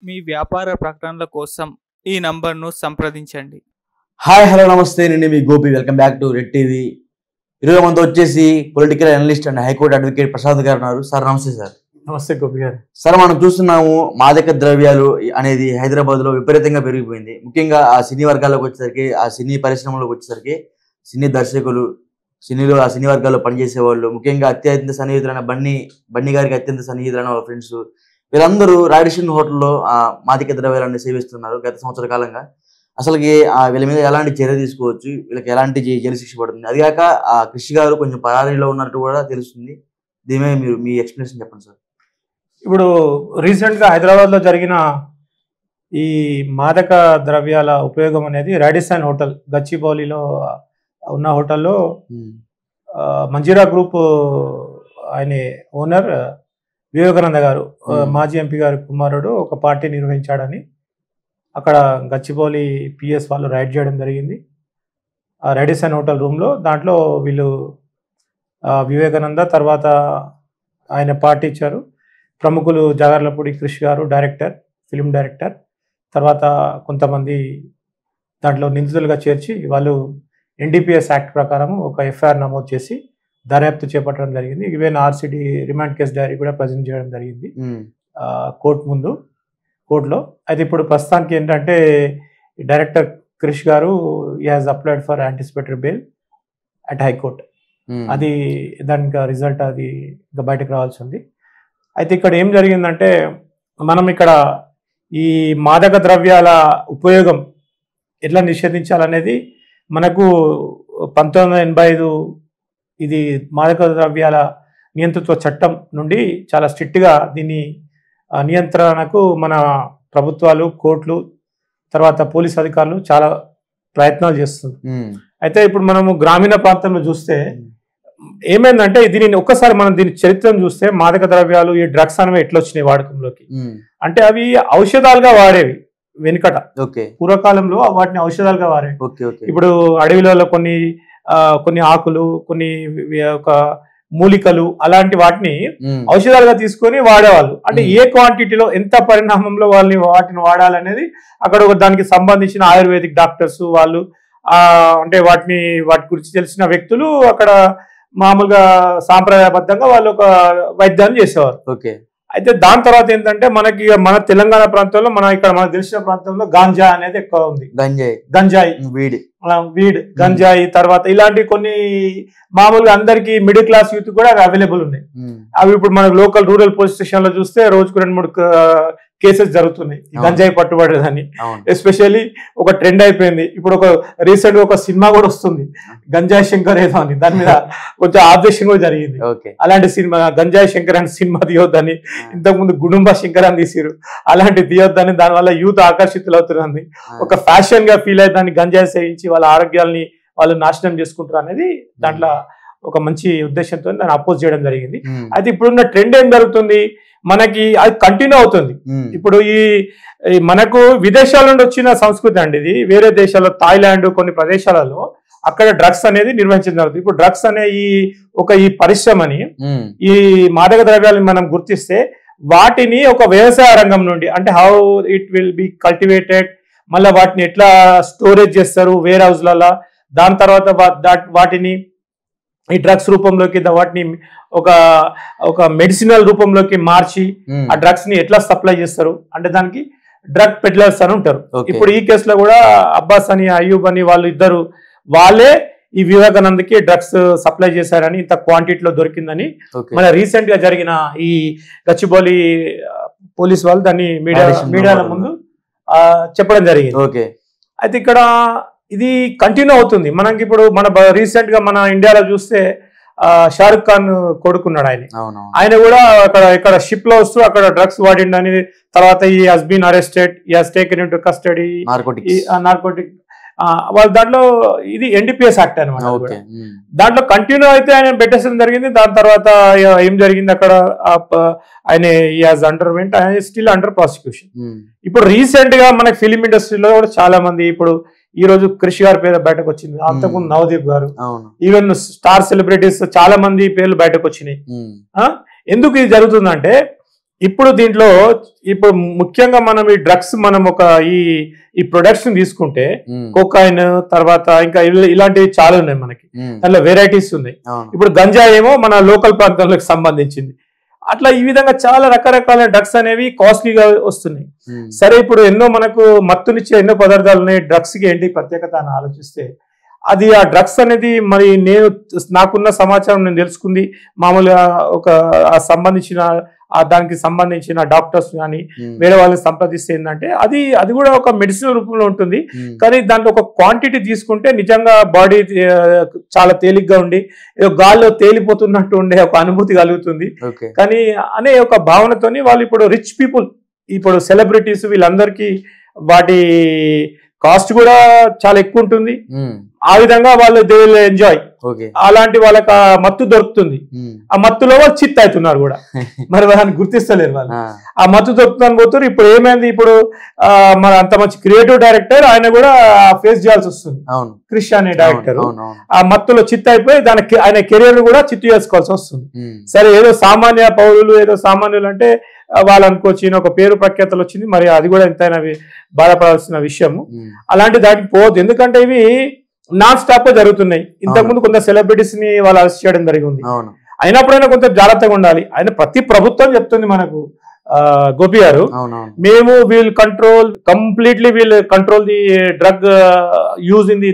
మీ వ్యాపార ప్రకటనల కోసం ఈ నంబర్ను సంప్రదించండి. హాయ్ హలో నమస్తే, నేను మీ గోపి. Welcome back to red TV. ఈరోజు మనతో వచ్చేసి political analyst and high court advocate Prasad garu ఉన్నారు. సార్ నమస్తే. సార్ నమస్తే గోపి గారు. సార్, మనం చూస్తున్నాము మాదక ద్రవ్యాలు అనేది హైదరాబాద్ లో విపరీతంగా పెరిగిపోయింది. ముఖ్యంగా ఆ సినీ వర్గాల్లోకి వచ్చేసరికి, ఆ సినీ పరిశ్రమలోకి వచ్చేసరికి సినీ దర్శకులు, ఆ సినీ వర్గాల్లో పనిచేసే వాళ్ళు, ముఖ్యంగా అత్యంత సన్నిహితులైన బన్నీ గారికి అత్యంత సన్నిహితులైన వాళ్ళ ఫ్రెండ్స్, వీళ్ళందరూ రాడిషన్ హోటల్లో మాదక ద్రవ్యాలను సేవిస్తున్నారు గత సంవత్సర కాలంగా. అసలుకి వీళ్ళ మీద ఎలాంటి చర్య తీసుకోవచ్చు, వీళ్ళకి ఎలాంటి జైలు శిక్ష పడుతుంది, అది కాక ఆ కృషి గారు కొంచెం పరారీలో ఉన్నట్టు కూడా తెలుస్తుంది. దీని మీద మీరు మీ ఎక్స్ప్లెనేషన్ చెప్పండి సార్. ఇప్పుడు రీసెంట్గా హైదరాబాద్లో జరిగిన ఈ మాదక ద్రవ్యాల ఉపయోగం అనేది రాడిసన్ హోటల్, గచ్చిబౌలిలో ఉన్న హోటల్లో మంజీరా గ్రూప్ ఆయన ఓనర్ వివేకానంద గారు, మాజీ ఎంపీ గారి కుమారుడు, ఒక పార్టీ నిర్వహించాడని అక్కడ గచ్చిబౌలి పిఎస్ వాళ్ళు రైడ్ చేయడం జరిగింది. ఆ రాడిసన్ హోటల్ రూమ్లో. దాంట్లో వీళ్ళు వివేకానంద, తర్వాత ఆయన పార్టీ ఇచ్చారు. ప్రముఖులు జాగర్లపూడి క్రిష్ గారు, డైరెక్టర్, ఫిలిం డైరెక్టర్, తర్వాత కొంతమంది దాంట్లో నిందితులుగా చేర్చి వాళ్ళు ఎన్డీపీఎస్ యాక్ట్ ప్రకారం ఒక ఎఫ్ఐఆర్ నమోదు చేసి దర్యాప్తు చేపట్టడం జరిగింది. ఈవెన్ ఆర్సిడి రిమాండ్ కేసు డైరీ కూడా ప్రజెంట్ చేయడం జరిగింది కోర్టులో. అయితే ఇప్పుడు ప్రస్తుతానికి ఏంటంటే డైరెక్టర్ క్రిష్ గారు he has applied for anticipatory bail at high court. అది దానికి రిజల్ట్ అది ఇంకా బయటకు రావాల్సి ఉంది. అయితే ఇక్కడ ఏం జరిగిందంటే, మనం ఇక్కడ ఈ మాదక ద్రవ్యాల ఉపయోగం ఎట్లా నిషేధించాలనేది మనకు 1985 ఇది మాదక ద్రవ్యాల నియంత్రిత్వ చట్టం నుండి చాలా స్ట్రిక్ట్గా దీన్ని నియంత్రణకు మన ప్రభుత్వాలు, కోర్టులు, తర్వాత పోలీస్ అధికారులు చాలా ప్రయత్నాలు చేస్తుంది. అయితే ఇప్పుడు మనము గ్రామీణ ప్రాంతంలో చూస్తే ఏమైందంటే, దీనిని ఒక్కసారి మనం దీని చరిత్రను చూస్తే, మాదక ద్రవ్యాలు, ఈ డ్రగ్స్ అనేవి ఎట్లా వచ్చినాయి వాడకంలోకి అంటే, అవి ఔషధాలుగా వాడేవి వెనుకట. పూర్వకాలంలో వాటిని ఔషధాలుగా వాడేవి. ఇప్పుడు అడవిలలో కొన్ని ఆకులు, కొన్ని ఒక మూలికలు, అలాంటి వాటిని ఔషధాలుగా తీసుకొని వాడేవాళ్ళు. అంటే ఏ క్వాంటిటీలో, ఎంత పరిణామంలో వాటిని వాడాలనేది అక్కడ దానికి సంబంధించిన ఆయుర్వేదిక్ డాక్టర్స్ వాళ్ళు, అంటే వాటి గురించి తెలిసిన వ్యక్తులు అక్కడ మామూలుగా సాంప్రదాయబద్ధంగా వాళ్ళు ఒక వైద్యాన్ని చేసేవారు. అయితే దాని తర్వాత ఏంటంటే, మన తెలంగాణ ప్రాంతంలో, మనకు తెలిసిన ప్రాంతంలో గాంజా అనేది ఎక్కువ ఉంది. గంజాయి, వీడ్, గంజాయి, తర్వాత ఇలాంటి కొన్ని మామూలుగా అందరికి మిడిల్ క్లాస్ యూత్ కూడా అవైలబుల్ ఉన్నాయి. అవి ఇప్పుడు మనకు లోకల్ రూరల్ పోలీస్ స్టేషన్ లో చూస్తే రోజుకు 2-3 కేసెస్ జరుగుతున్నాయి గంజాయి పట్టుబడేదని. ఎస్పెషల్లీ ఒక ట్రెండ్ అయిపోయింది. ఇప్పుడు ఒక రీసెంట్ గా ఒక సినిమా కూడా వస్తుంది, గంజాయి శంకర్ ఏదో అని. దాని మీద కొంచెం ఆబ్జెక్షన్ కూడా జరిగింది. అలాంటి సినిమా గంజాయి శంకర్ అనే సినిమా తీయొద్దని, ఇంతకుముందు గుడుంబ శంకర్ అని తీసిరు, అలాంటి తీయొద్దని. దానివల్ల యూత్ ఆకర్షితులు అవుతుంది. ఒక ఫ్యాషన్ గా ఫీల్ అయ్యి దాన్ని గంజాయి సేవించి వాళ్ళ ఆరోగ్యాలని వాళ్ళు నాశనం చేసుకుంటారు అనేది దాంట్లో ఒక మంచి ఉద్దేశంతో దాన్ని అపోజ్ చేయడం జరిగింది. అయితే ఇప్పుడున్న ట్రెండ్ ఏం జరుగుతుంది, మనకి అది కంటిన్యూ అవుతుంది. ఇప్పుడు ఈ మనకు విదేశాల నుండి వచ్చిన సంస్కృతి అండి ఇది. వేరే దేశాల్లో, థాయిలాండ్, కొన్ని ప్రదేశాలలో అక్కడ డ్రగ్స్ అనేది నిర్వహించడం జరుగుతుంది. ఇప్పుడు డ్రగ్స్ అనే ఈ పరిశ్రమని, ఈ మాదక ద్రవ్యాలను మనం గుర్తిస్తే, వాటిని ఒక వ్యవసాయ రంగం నుండి, అంటే how it will be cultivated, మళ్ళీ వాటిని ఎట్లా స్టోరేజ్ చేస్తారు వేర్ హౌస్లలో, దాని తర్వాత వాటిని ఈ డ్రగ్స్ రూపంలోకి, వాటిని ఒక మెడిసినల్ రూపంలోకి మార్చి ఆ డ్రగ్స్ ని ఎట్లా సప్లై చేస్తారు అంటే, దానికి డ్రగ్ పెడ్లర్స్ అని ఉంటారు. ఇప్పుడు ఈ కేసులో కూడా అబ్బాస్ అని, అయ్యూబ్ అని, వాళ్ళే ఈ వివేకానందకి డ్రగ్స్ సప్లై చేశారని, ఇంత క్వాంటిటీలో దొరికిందని మన రీసెంట్ గా జరిగిన ఈ గచ్చిబౌలి పోలీస్ వాళ్ళు దాన్ని మీడియాల ముందు చెప్పడం జరిగింది. అయితే ఇక్కడ ఇది కంటిన్యూ అవుతుంది. మనకి ఇప్పుడు రీసెంట్ గా మన ఇండియాలో చూస్తే షారుఖ్ ఖాన్ కొడుకున్నాడు, ఆయన కూడా ఇక్కడ షిప్ లో వస్తూ అక్కడ డ్రగ్స్ వాడిండని, తర్వాత ఈ హస్ బీన్ అరెస్టెడ్, ఈ has taken into custody, narcotic వాళ్ళు దాంట్లో ఇది ఎన్డీపీఎస్ యాక్ట్ అనమాట. దాంట్లో కంటిన్యూ అయితే ఆయన పెట్టేసడం జరిగింది. దాని తర్వాత ఏం జరిగింది, అక్కడ ఆయన అండర్వెంట్, ఆయన స్టిల్ అండర్ ప్రాసిక్యూషన్. ఇప్పుడు రీసెంట్ గా మనకి ఫిలిం ఇండస్ట్రీలో కూడా చాలా మంది, ఇప్పుడు ఈ రోజు క్రిష్ గారి పేరు బయటకు వచ్చింది, అంతకుముందు నవదీప్ గారు, ఈవెన్ స్టార్ సెలబ్రిటీస్ చాలా మంది పేర్లు బయటకు వచ్చినాయి. ఎందుకు ఇది జరుగుతుందంటే, ఇప్పుడు దీంట్లో ఇప్పుడు ముఖ్యంగా మనం ఈ డ్రగ్స్ మనం ఒక ఈ ప్రొడక్ట్స్ తీసుకుంటే కోకాయిన్ తర్వాత ఇంకా ఇలాంటివి చాలా ఉన్నాయి మనకి, దాంట్లో వెరైటీస్ ఉన్నాయి. ఇప్పుడు గంజా ఏమో మన లోకల్ ప్రాంతాలకు సంబంధించింది. అట్లా ఈ విధంగా చాలా రకరకాల డ్రగ్స్ అనేవి కాస్ట్లీగా వస్తున్నాయి. సరే ఇప్పుడు ఎన్నో మనకు మత్తునిచ్చే ఎన్నో పదార్థాలు ఉన్నాయి, డ్రగ్స్ కి ఏంటి ప్రత్యేకత అని ఆలోచిస్తే అది ఆ డ్రగ్స్ అనేది మరి నాకున్న సమాచారం నేను తెలుసుకుంది మామూలుగా ఒక సంబంధించిన దానికి సంబంధించిన డాక్టర్స్ కానీ వేరే వాళ్ళని సంప్రదిస్తే ఏంటంటే అది కూడా ఒక మెడిసిన్ రూపంలో ఉంటుంది. కానీ దాంట్లో ఒక క్వాంటిటీ తీసుకుంటే నిజంగా బాడీ చాలా తేలిగ్గా ఉండి గాల్లో తేలిపోతున్నట్టు ఉండే ఒక అనుభూతి కలుగుతుంది. కానీ అనే ఒక భావనతోని వాళ్ళు ఇప్పుడు రిచ్ పీపుల్, ఇప్పుడు సెలబ్రిటీస్ వీళ్ళందరికీ వాటి కాస్ట్ కూడా చాలా ఎక్కువ ఉంటుంది. ఆ విధంగా వాళ్ళు దే విల్ ఎంజాయ్. అలాంటి వాళ్ళకి ఆ మత్తు దొరుకుతుంది. ఆ మత్తులో వాళ్ళు చిత్ అవుతున్నారు కూడా, మరి వాళ్ళని గుర్తిస్తలేరు వాళ్ళు. ఆ మత్తు దొరుకుతుందని పోతున్నారు. ఇప్పుడు ఏమైంది, ఇప్పుడు మన అంత మంచి క్రియేటివ్ డైరెక్టర్ ఆయన కూడా ఫేస్ చేయాల్సి వస్తుంది. క్రిష్ అనే డైరెక్టర్ ఆ మత్తులో చిత్ అయిపోయి దానికి ఆయన కెరీర్ కూడా చిత్తు చేసుకోవాల్సి వస్తుంది. సరే ఏదో సామాన్య పౌరులు, ఏదో సామాన్యులు అంటే వాళ్ళు అనుకోవచ్చు ఒక పేరు ప్రఖ్యాతలు వచ్చింది, మరి అది కూడా ఎంతైనా బాధపడాల్సిన విషయము. అలాంటి దానికి పోవద్దు, ఎందుకంటే ఇవి నాన్ స్టాప్ గా జరుగుతున్నాయి. ఇంతకుముందు కొంత సెలబ్రిటీస్ ని వాళ్ళు అరెస్ట్ చేయడం జరిగింది. అయినప్పుడైనా కొంత జాగ్రత్తగా ఉండాలి. ఆయన ప్రతి ప్రభుత్వం చెప్తుంది మనకు గోపి గారు, మేము will control the drug use in the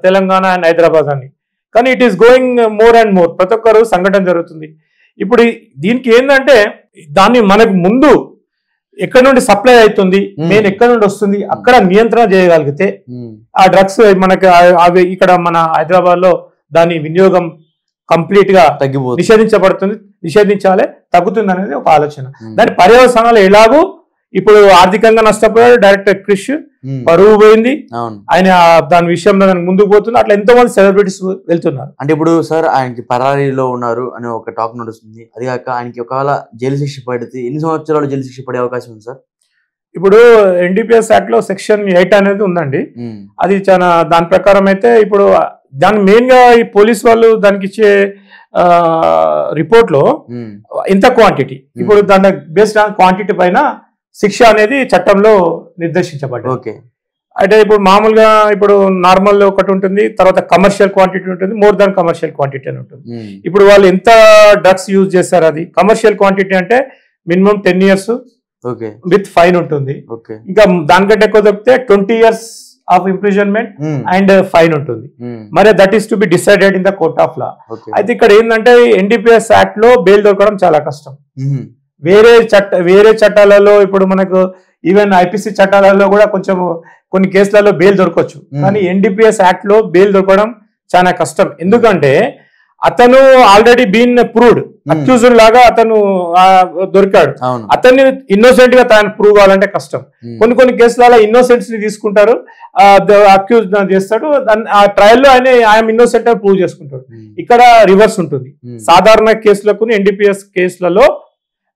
Telangana and Hyderabad అని. కానీ it is going more and more, ప్రతి ఒక్కరు సంఘటన జరుగుతుంది. ఇప్పుడు దీనికి ఏంటంటే దాన్ని మనకు ముందు ఎక్కడి నుండి సప్లై అవుతుంది, మెయిన్ ఎక్కడి నుండి వస్తుంది అక్కడ నియంత్రణ చేయగలిగితే ఆ డ్రగ్స్ మనకి అవి ఇక్కడ మన హైదరాబాద్ లో దాని వినియోగం కంప్లీట్ గా నిషేధించాలి, తగ్గుతుంది అనేది ఒక ఆలోచన. దాని పర్యవసానాలు ఎలాగూ ఇప్పుడు ఆర్థికంగా నష్టపోయాడు డైరెక్టర్ క్రిష్, పరువు పోయింది ఆయన, దాని విషయంలో ముందుకు పోతుంది. అట్లా ఎంతో మంది సెలబ్రిటీస్ వెళ్తున్నారు. అంటే ఇప్పుడు సార్ ఆయనకి పరారీలో ఉన్నారు అనే ఒక టాక్ నడుస్తుంది. అది కాక ఆయనకి ఒకవేళ జైలు శిక్ష పడితే ఎన్ని సంవత్సరాలు జైలు శిక్ష పడే అవకాశం ఉంది సార్? ఇప్పుడు ఎన్డీపీఎస్ యాక్ట్ లో సెక్షన్ 8 అనేది ఉందండి. అది చాలా దాని ప్రకారం అయితే ఇప్పుడు దాని మెయిన్ గా ఈ పోలీస్ వాళ్ళు దానికి ఇచ్చే రిపోర్ట్ లో ఎంత క్వాంటిటీ, ఇప్పుడు దాని బేస్డ్ ఆన్ క్వాంటిటీ పైన శిక్ష అనేది చట్టంలో నిర్దేశించబడ్డది. అంటే ఇప్పుడు మామూలుగా ఇప్పుడు నార్మల్ ఒకటి ఉంటుంది, తర్వాత కమర్షియల్ క్వాంటిటీ ఉంటుంది, మోర్ దాన్ కమర్షియల్ క్వాంటిటీ అని ఉంటుంది. ఇప్పుడు వాళ్ళు ఎంత డ్రగ్స్ యూజ్ చేస్తారు, అది కమర్షియల్ క్వాంటిటీ అంటే మినిమం 10 years విత్ ఫైన్ ఉంటుంది. ఇంకా దానికంటే ఎక్కువ దొరికితే 20 years of imprisonment and fine ఉంటుంది. మరి that is to be decided in the court of law. అయితే ఇక్కడ ఏంటంటే ఎన్డీపీఎస్ యాక్ట్ లో బెయిల్ దొరకడం చాలా కష్టం. వేరే చట్టాలలో ఇప్పుడు మనకు ఈవెన్ ఐపీసీ చట్టాలలో కూడా కొంచెం కొన్ని కేసులలో బెయిల్ దొరకవచ్చు, కానీ ఎన్డీపీఎస్ యాక్ట్ లో బెయిల్ దొరకడం చాలా కష్టం. ఎందుకంటే అతను ఆల్రెడీ బీన్ ప్రూవ్డ్ అక్యూజ్డ్ లాగా అతను దొరికాడు. అతన్ని ఇన్నోసెంట్ గా తాను ప్రూవ్ కావాలంటే కష్టం. కొన్ని కేసులలో ఇన్నోసెంట్స్ ని తీసుకుంటారు, అక్యూజ్ చేస్తాడు, ఆ ట్రయల్లో ఆయన ఐఎమ్ ఇన్నోసెంట్ అని ప్రూవ్ చేసుకుంటాడు. ఇక్కడ రివర్స్ ఉంటుంది. సాధారణ కేసులకు ఎన్డీపీఎస్ కేసులలో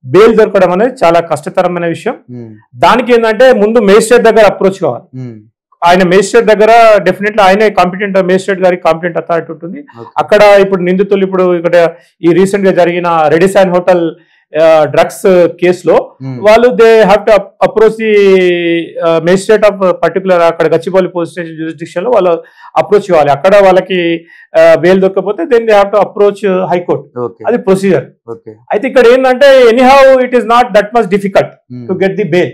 బెయిల్ దొరకడం అనేది చాలా కష్టతరమైన విషయం. దానికి ఏంటంటే ముందు మేజిస్ట్రేట్ దగ్గర అప్రోచ్ కావాలి. ఆయన మేజిస్ట్రేట్ దగ్గర డెఫినెట్లీ ఆయనే కాంపిటెంట్, మేజిస్ట్రేట్ గారికి కాంపిటెంట్ అథారిటీ ఉంటుంది. అక్కడ ఇప్పుడు నిందితులు ఇప్పుడు ఇక్కడ ఈ రీసెంట్ గా జరిగిన రెడిసైన్ హోటల్ డ్రగ్స్ కేసులో వాళ్ళు they have to approach the magistrate of particular అక్కడ గచ్చిబౌలి పోలీస్ స్టేషన్ జ్యూరిస్డిక్షన్ లో వాళ్ళు అప్రోచ్ కావాలి. అక్కడ వాళ్ళకి బెయిల్ దొరకకపోతే then they have to approach high court. అది ప్రొసీజర్. అయితే ఇక్కడ ఏంటంటే anyhow it is not that much difficult to get the bail.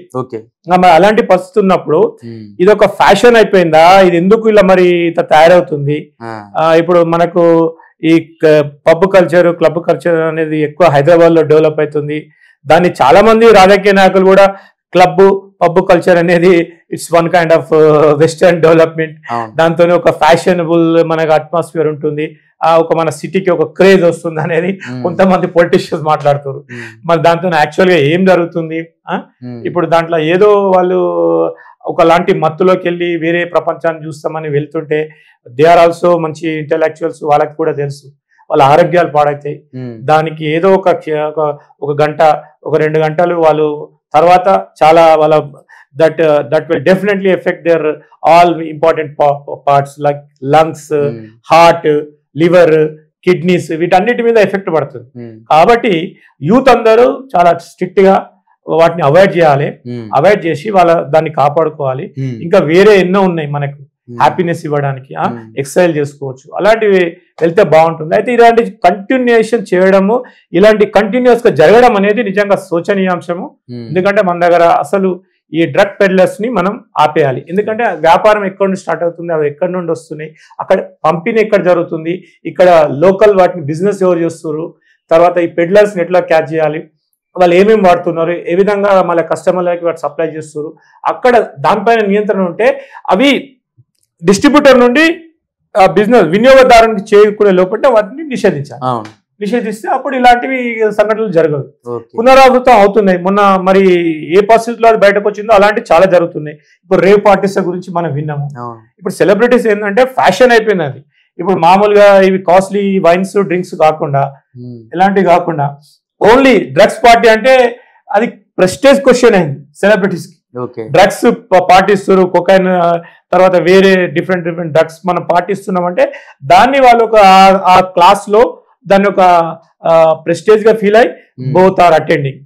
అలాంటి పరిస్థితి ఉన్నప్పుడు ఇది ఒక ఫ్యాషన్ అయిపోయిందా, ఇది ఎందుకు ఇలా మరి ఇంత తయారవుతుంది? ఇప్పుడు మనకు ఈ పబ్ కల్చర్, క్లబ్ కల్చర్ అనేది ఎక్కువ హైదరాబాద్ లో డెవలప్ అవుతుంది. దాన్ని చాలా మంది రాజకీయ నాయకులు కూడా క్లబ్ పబ్ కల్చర్ అనేది it's one kind of western development, దాంతో ఒక ఫ్యాషనబుల్ మనకు అట్మాస్ఫియర్ ఉంటుంది, ఒక మన సిటీకి ఒక క్రేజ్ వస్తుంది అనేది కొంతమంది పొలిటీషియన్స్ మాట్లాడుతారు. మరి దాంతో యాక్చువల్ గా ఏం జరుగుతుంది? ఇప్పుడు దాంట్లో ఏదో వాళ్ళు ఒకలాంటి మత్తులోకి వెళ్ళి వేరే ప్రపంచాన్ని చూస్తామని వెళ్తుంటే దే ఆర్ ఆల్సో మంచి ఇంటెలెక్చువల్స్, వాళ్ళకి కూడా తెలుసు వాళ్ళ ఆరోగ్యాలు పాడైతాయి. దానికి ఏదో ఒక గంట, ఒక 2 గంటలు వాళ్ళు తర్వాత చాలా వాళ్ళ that will definitely effect their all important parts like lungs, heart, liver, kidneys, వీటన్నిటి మీద ఎఫెక్ట్ పడుతుంది. కాబట్టి యూత్ అందరూ చాలా స్ట్రిక్ట్ గా వాటిని అవాయిడ్ చేయాలి, అవాయిడ్ చేసి వాళ్ళ దాన్ని కాపాడుకోవాలి. ఇంకా వేరే ఎన్నో ఉన్నాయి మనకు హ్యాపీనెస్ ఇవ్వడానికి, ఎక్సర్సైజ్ చేసుకోవచ్చు, అలాంటివి వెళ్తే బాగుంటుంది. అయితే ఇలాంటి కంటిన్యూషన్ చేయడము, ఇలాంటి కంటిన్యూస్ గా జరగడం అనేది నిజంగా శోచనీయాంశము. ఎందుకంటే మన దగ్గర అసలు ఈ డ్రగ్ పెడ్లర్స్ ని మనం ఆపేయాలి. ఎందుకంటే వ్యాపారం ఎక్కడి నుండి స్టార్ట్ అవుతుంది, అవి ఎక్కడి నుండి వస్తున్నాయి, అక్కడ పంపిణీ ఎక్కడ జరుగుతుంది, ఇక్కడ లోకల్ వాటిని బిజినెస్ ఎవరు చేస్తున్నారు, తర్వాత ఈ పెడ్లర్స్ ని ఎట్లా క్యాచ్ చేయాలి, వాళ్ళు ఏమేమి వాడుతున్నారు, ఏ విధంగా మళ్ళీ కస్టమర్లకి వాటి సప్లై చేస్తున్నారు, అక్కడ దానిపైన నియంత్రణ ఉంటే అవి డిస్ట్రిబ్యూటర్ నుండి బిజినెస్ వినియోగదారునికి చేరుకునే లోపల వాటిని నిషేధిస్తే అప్పుడు ఇలాంటివి సంఘటనలు జరగవు, పునరావృతం అవుతున్నాయి. మొన్న మరి ఏ పరిస్థితుల్లో అది బయటకు వచ్చిందో అలాంటివి చాలా జరుగుతున్నాయి. ఇప్పుడు రేవ్ పార్టీస్ గురించి మనం విన్నాము. ఇప్పుడు సెలబ్రిటీస్ ఏంటంటే ఫ్యాషన్ అయిపోయింది అది. ఇప్పుడు మామూలుగా ఇవి కాస్ట్లీ వైన్స్ డ్రింక్స్ కాకుండా, ఇలాంటివి కాకుండా ఓన్లీ డ్రగ్స్ పార్టీ అంటే అది ప్రెస్టేజ్ క్వశ్చన్ అయింది సెలబ్రిటీస్ కి. డ్రగ్స్ పాటిస్తారు, కొకైన్ తర్వాత వేరే డిఫరెంట్ డ్రగ్స్ మనం పాటిస్తున్నామంటే దాన్ని వాళ్ళు ఒక ఆ క్లాస్ లో దాన్ని ఒక ప్రెస్టేజ్ గా ఫీల్ అయ్యి బోత్ ఆర్ అటెండింగ్.